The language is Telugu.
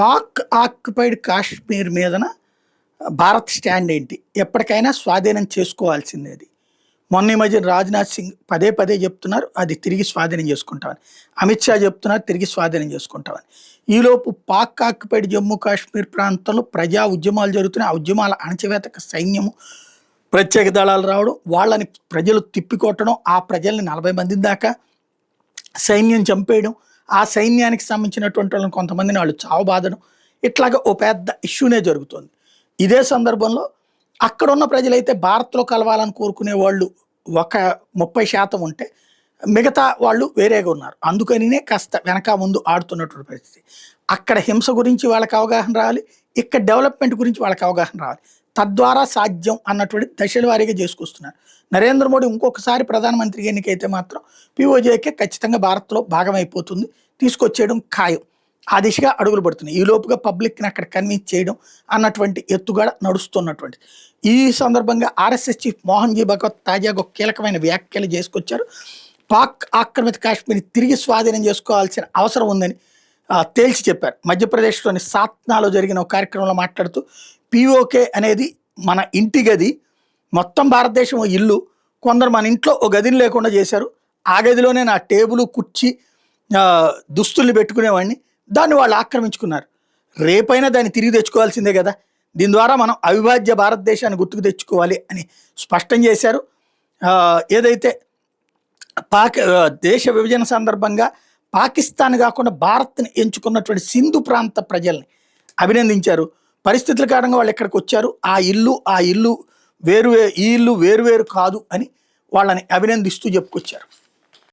పాక్ ఆక్యుపైడ్ కాశ్మీర్ మీదన భారత్ స్టాండ్ ఏంటి? ఎప్పటికైనా స్వాధీనం చేసుకోవాల్సిందే అది. మొన్న ఈ మధ్య రాజ్‌నాథ్ సింగ్ పదే పదే చెప్తున్నారు, అది తిరిగి స్వాధీనం చేసుకుంటామని. అమిత్ షా చెప్తున్నారు, తిరిగి స్వాధీనం చేసుకుంటామని. ఈలోపు పాక్ ఆక్యుపైడ్ జమ్మూ కాశ్మీర్ ప్రాంతంలో ప్రజా ఉద్యమాలు జరుగుతున్నాయి. ఆ ఉద్యమాల అణచివేతకు సైన్యము, ప్రత్యేక దళాలు రావడం, వాళ్ళని ప్రజలు తిప్పికొట్టడం, ఆ ప్రజల్ని 40 మంది దాకా సైన్యం చంపేయడం, ఆ సైన్యానికి సంబంధించినటువంటి వాళ్ళని కొంతమందిని వాళ్ళు చావబాదడం, ఇట్లాగా ఓ పెద్ద ఇష్యూనే జరుగుతుంది. ఇదే సందర్భంలో అక్కడున్న ప్రజలైతే భారత్‌లో కలవాలని కోరుకునే వాళ్ళు ఒక 30% ఉంటే, మిగతా వాళ్ళు వేరేగా ఉన్నారు. అందుకనినే కాస్త వెనక ముందు ఆడుతున్నటువంటి పరిస్థితి. అక్కడ హింస గురించి వాళ్ళకి అవగాహన రావాలి, ఇక్కడ డెవలప్‌మెంట్ గురించి వాళ్ళకి అవగాహన రావాలి. తద్వారా సాధ్యం అన్నటువంటి దశల వారీగా చేసుకొస్తున్నారు. నరేంద్ర మోడీ ఇంకొకసారి ప్రధానమంత్రి ఎన్నికైతే మాత్రం పీఓజేకే ఖచ్చితంగా భారత్‌లో భాగమైపోతుంది, తీసుకొచ్చేయడం ఖాయం. ఆ దిశగా అడుగులు పడుతున్నాయి. ఈ లోపుగా పబ్లిక్‌ని అక్కడ కన్విన్స్ చేయడం అన్నటువంటి ఎత్తుగడ నడుస్తున్నటువంటిది. ఈ సందర్భంగా ఆర్ఎస్ఎస్ చీఫ్ మోహన్ జీ భగవత్ తాజాగా ఒక కీలకమైన వ్యాఖ్యలు చేసుకొచ్చారు. పాక్ ఆక్రమిత కాశ్మీర్‌ని తిరిగి స్వాధీనం చేసుకోవాల్సిన అవసరం ఉందని తేల్చి చెప్పారు. మధ్యప్రదేశ్‌లోని సాత్నాలో జరిగిన ఒక కార్యక్రమంలో మాట్లాడుతూ, పీఓకే అనేది మన ఇంటి గది, మొత్తం భారతదేశం ఓ ఇల్లు, కొందరు మన ఇంట్లో ఓ గదిని లేకుండా చేశారు. ఆ గదిలోనే నా టేబుల్, కుర్చీ, దుస్తుల్ని పెట్టుకునేవాడిని, దాన్ని వాళ్ళు ఆక్రమించుకున్నారు. రేపైనా దాన్ని తిరిగి తెచ్చుకోవాల్సిందే కదా. దీని ద్వారా మనం అవిభాజ్య భారతదేశాన్ని గుర్తుకు తెచ్చుకోవాలి అని స్పష్టం చేశారు. ఏదైతే దేశ విభజన సందర్భంగా పాకిస్తాన్ కాకుండా భారత్ని ఎంచుకున్నటువంటి సింధు ప్రాంత ప్రజల్ని అభినందించారు. పరిస్థితుల కారణంగా వాళ్ళు ఎక్కడికి వచ్చారు, ఆ ఇల్లు వేరు, ఈ ఇల్లు వేరు కాదు అని వాళ్ళని అభినందిస్తూ చెప్పుకొచ్చారు.